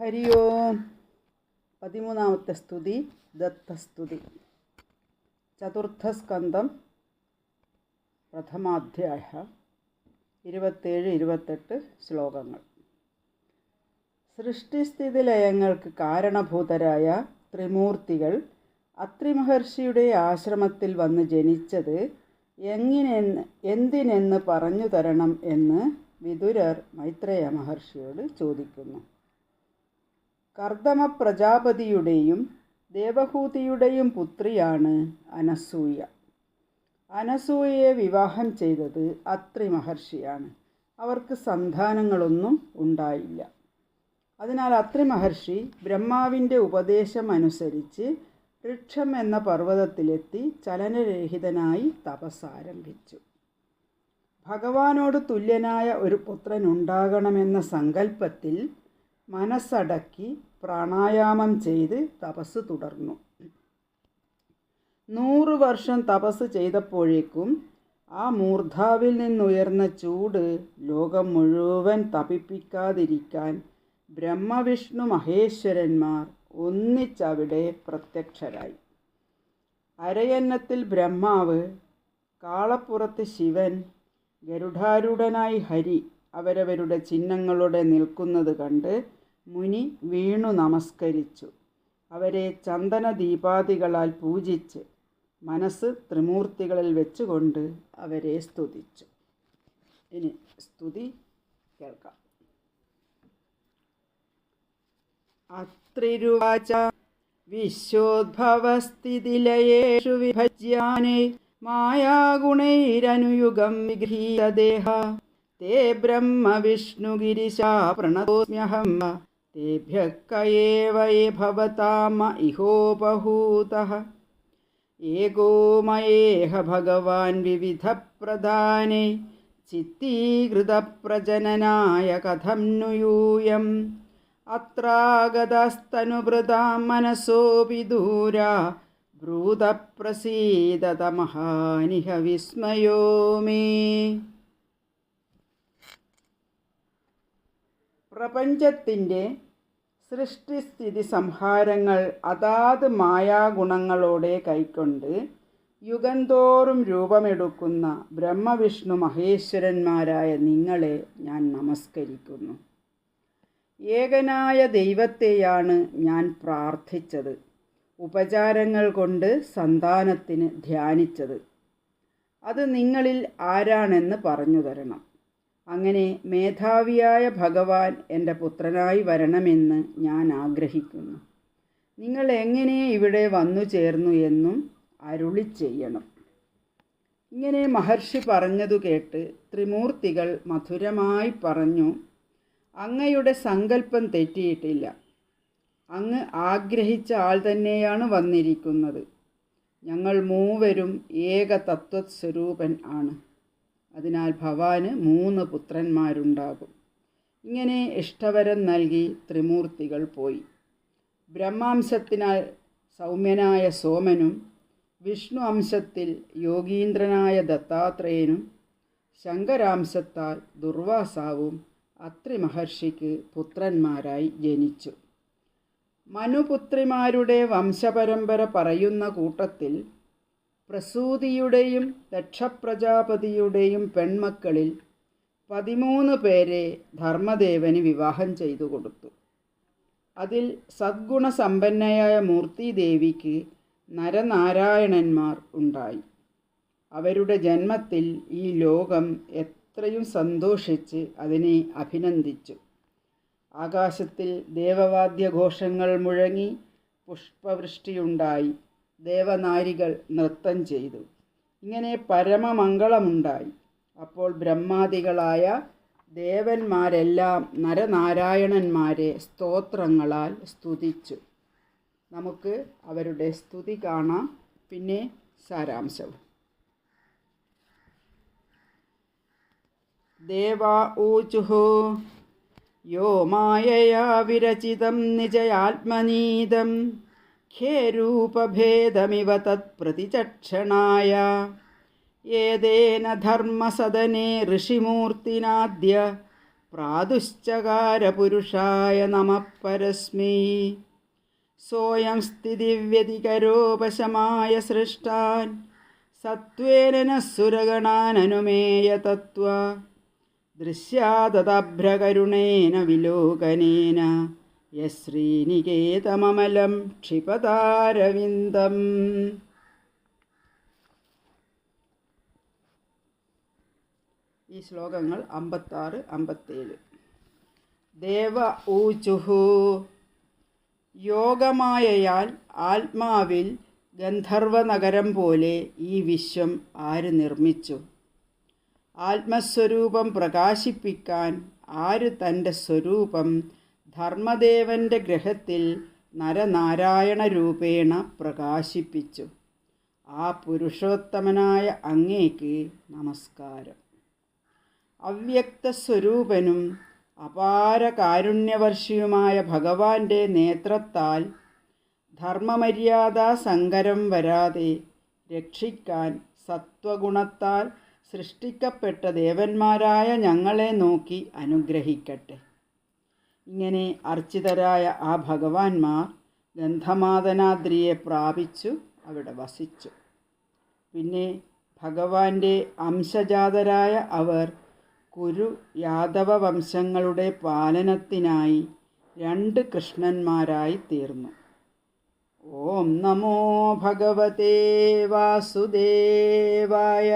ഹരി ഓം. 13ാമത്തെ സ്തുതി ദത്തസ്തുതി. ചതുർത്ഥസ്കന്ധം പ്രഥമാധ്യായ 27-28 ശ്ലോകങ്ങൾ. സൃഷ്ടിസ്ഥിതി ലയങ്ങൾക്ക് കാരണഭൂതരായ ത്രിമൂർത്തികൾ അത്രി മഹർഷിയുടെ ആശ്രമത്തിൽ വന്ന് ജനിച്ചത് എന്തിനെന്ന് പറഞ്ഞു തരണം എന്ന് വിദുരർ മൈത്രേയ മഹർഷിയോട് ചോദിക്കുന്നു. കർദമ പ്രജാപതിയുടെയും ദേവഹൂതിയുടെയും പുത്രിയാണ് അനസൂയ. അനസൂയയെ വിവാഹം ചെയ്തത് അത്രി മഹർഷിയാണ്. അവർക്ക് സന്താനങ്ങളൊന്നും ഉണ്ടായില്ല. അതിനാൽ അത്രി മഹർഷി ബ്രഹ്മാവിൻ്റെ ഉപദേശം അനുസരിച്ച് ഋക്ഷം എന്ന പർവ്വതത്തിലെത്തി ചലനരഹിതനായി തപസ്സാരംഭിച്ചു. ഭഗവാനോട് തുല്യനായ ഒരു പുത്രൻ ഉണ്ടാകണമെന്ന സങ്കല്പത്തിൽ മനസ്സടക്കി പ്രാണായാമം ചെയ്ത് തപസ് തുടർന്നു. 100 വർഷം തപസ് ചെയ്തപ്പോഴേക്കും ആ മൂർധാവിൽ നിന്നുയർന്ന ചൂട് ലോകം മുഴുവൻ തപിപ്പിക്കാതിരിക്കാൻ ബ്രഹ്മവിഷ്ണു മഹേശ്വരന്മാർ ഒന്നിച്ചവിടെ പ്രത്യക്ഷരായി. അരയന്നത്തിൽ ബ്രഹ്മാവ്, കാളപ്പുറത്ത് ശിവൻ, ഗരുഡാരൂഢനായി ഹരി അവരവരുടെ ചിഹ്നങ്ങളോടെ നിൽക്കുന്നത് കണ്ട് മുനി വീണു നമസ്കരിച്ചു. അവരെ ചന്ദന ദീപാദികളാൽ പൂജിച്ച് മനസ്സ് ത്രിമൂർത്തികളിൽ വെച്ചുകൊണ്ട് അവരെ സ്തുതിച്ചു. ഇനി സ്തുതി കേൾക്കാം. അത്രിരുവാച വിശ്വോദ്ഭവസ്ഥിതിലയേഷു വിഭജ്യാനേ മായാഗുണൈരനുയുഗം വിഗൃഹീതദേഹ തേ ബ്രഹ്മ വിഷ്ണു ഗിരിശാ പ്രണതോസ്മ്യഹം തേഭ്യഃ കയേവ യേ ഭവതാമ ഇഹോപഹൂതഃ ഏകോ മയേഹ ഭഗവാൻ വിവിധ പ്രധാനേ ചിത്തീകൃത പ്രജനനായ കഥം नु യൂയം അത്രാഗതസ്തനുഭൃതാം മനസോപി ദൂരാ ബ്രൂത പ്രസീദത മഹാനിഹ വിസ്മയോ മേ. പ്രപഞ്ചത്തിൻ്റെ സൃഷ്ടിസ്ഥിതി സംഹാരങ്ങൾ അതാത് മായാഗുണങ്ങളോടെ കൈക്കൊണ്ട് യുഗന്തോറും രൂപമെടുക്കുന്ന ബ്രഹ്മവിഷ്ണു മഹേശ്വരന്മാരായ നിങ്ങളെ ഞാൻ നമസ്കരിക്കുന്നു. ഏകനായ ദൈവത്തെയാണ് ഞാൻ പ്രാർത്ഥിച്ചത്, ഉപചാരങ്ങൾ കൊണ്ട് സന്താനത്തിന് ധ്യാനിച്ചത്. അത് നിങ്ങളിൽ ആരാണെന്ന് പറഞ്ഞു തരണം. അങ്ങനെ മേധാവിയായ ഭഗവാൻ എൻ്റെ പുത്രനായി വരണമെന്ന് ഞാൻ ആഗ്രഹിക്കുന്നു. നിങ്ങൾ എങ്ങനെ ഇവിടെ വന്നു ചേർന്നു എന്നും അരുളി ചെയ്യണം. ഇങ്ങനെ മഹർഷി പറഞ്ഞതു കേട്ട് ത്രിമൂർത്തികൾ മധുരമായി പറഞ്ഞു, അങ്ങയുടെ സങ്കല്പം തെറ്റിയിട്ടില്ല. അങ്ങ് ആഗ്രഹിച്ച ആൾ തന്നെയാണ് വന്നിരിക്കുന്നത്. ഞങ്ങൾ മൂവരും ഏക തത്വസ്വരൂപൻ ആണ്. അതിനാൽ ഭവാന് 3 പുത്രന്മാരുണ്ടാകും. ഇങ്ങനെ ഇഷ്ടവരം നൽകി ത്രിമൂർത്തികൾ പോയി. ബ്രഹ്മാംശത്തിനാൽ സൗമ്യനായ സോമനും, വിഷ്ണു അംശത്തിൽ യോഗീന്ദ്രനായ ദത്താത്രേയനും, ശങ്കരാംശത്താൽ ദുർവാസാവും അത്രി മഹർഷിക്ക് പുത്രന്മാരായി ജനിച്ചു. മനുപുത്രിമാരുടെ വംശപരമ്പര പറയുന്ന കൂട്ടത്തിൽ പ്രസൂതിയുടെയും ദക്ഷപ്രജാപതിയുടെയും പെൺമക്കളിൽ 13 പേരെ ധർമ്മദേവന് വിവാഹം ചെയ്തു കൊടുത്തു. അതിൽ സദ്ഗുണസമ്പന്നയായ മൂർത്തിദേവിക്ക് നരനാരായണന്മാർ ഉണ്ടായി. അവരുടെ ജന്മത്തിൽ ഈ ലോകം എത്രയും സന്തോഷിച്ച് അതിനെ അഭിനന്ദിച്ചു. ആകാശത്തിൽ ദേവവാദ്യഘോഷങ്ങൾ മുഴങ്ങി പുഷ്പവൃഷ്ടിയുണ്ടായി. ദേവനാരികൾ നൃത്തം ചെയ്തു. ഇങ്ങനെ പരമമംഗളമുണ്ടായി. അപ്പോൾ ബ്രഹ്മാദികളായ ദേവന്മാരെല്ലാം നരനാരായണന്മാരെ സ്തോത്രങ്ങളാൽ സ്തുതിച്ചു. നമുക്ക് അവരുടെ സ്തുതി കാണാം. പിന്നെ സാരാംശവും. ദേവാ ഊചുഃ യോ മായയാ വിരചിതം നിജയാത്മനീതം ഖേരൂപഭേദമിവ തത്പ്രതിചക്ഷണായ ഏതേന ധർമ്മസദനേ ഋഷിമൂർത്തിനാദ്യ പ്രാതുശ്ചകാരപുരുഷായ നമഃ പരസ്മൈ. സോയം സ്ഥിതിവ്യതികരോപശമായ സൃഷ്ടാൻ സത്വേന നഃസുരഗണാനനുമേയ തത്വ. ദൃശ്യാതതഭ്രകരുണേന വിലോകനേന യശ്രീനികേതമമലം ക്ഷിപതാരവിന്ദം. ഈ ശ്ലോകങ്ങൾ 56, 57. ദേവ ഊചുഹു. യോഗമായയാൽ ആത്മാവിൽ ഗന്ധർവനഗരം പോലെ ഈ വിശ്വം ആര് നിർമ്മിച്ചു? ആത്മസ്വരൂപം പ്രകാശിപ്പിക്കാൻ ആര് തൻ്റെ സ്വരൂപം ധർമ്മദേവൻ്റെ ഗ്രഹത്തിൽ നരനാരായണ രൂപേണ പ്രകാശിപ്പിച്ചു? ആ പുരുഷോത്തമനായ അങ്ങേക്ക് നമസ്കാരം. അവ്യക്തസ്വരൂപനും അപാര കാരുണ്യവർഷിയുമായ ഭഗവാന്റെ നേത്രത്താൽ ധർമ്മമര്യാദാ സങ്കരം വരാതെ രക്ഷിക്കാൻ സത്വഗുണത്താൽ സൃഷ്ടിക്കപ്പെട്ട ദേവന്മാരായ ഞങ്ങളെ നോക്കി അനുഗ്രഹിക്കട്ടെ. ഇങ്ങനെ അർച്ചിതരായ ആ ഭഗവാന്മാർ ഗന്ധമാദനാദ്രിയെ പ്രാപിച്ചു അവിടെ വസിച്ചു. പിന്നെ ഭഗവാന്റെ അംശജാതരായ അവർ കുരു യാദവ വംശങ്ങളുടെ പാലനത്തിനായി 2 കൃഷ്ണന്മാരായി തീർന്നു. ഓം നമോ ഭഗവതേ വാസുദേവായ.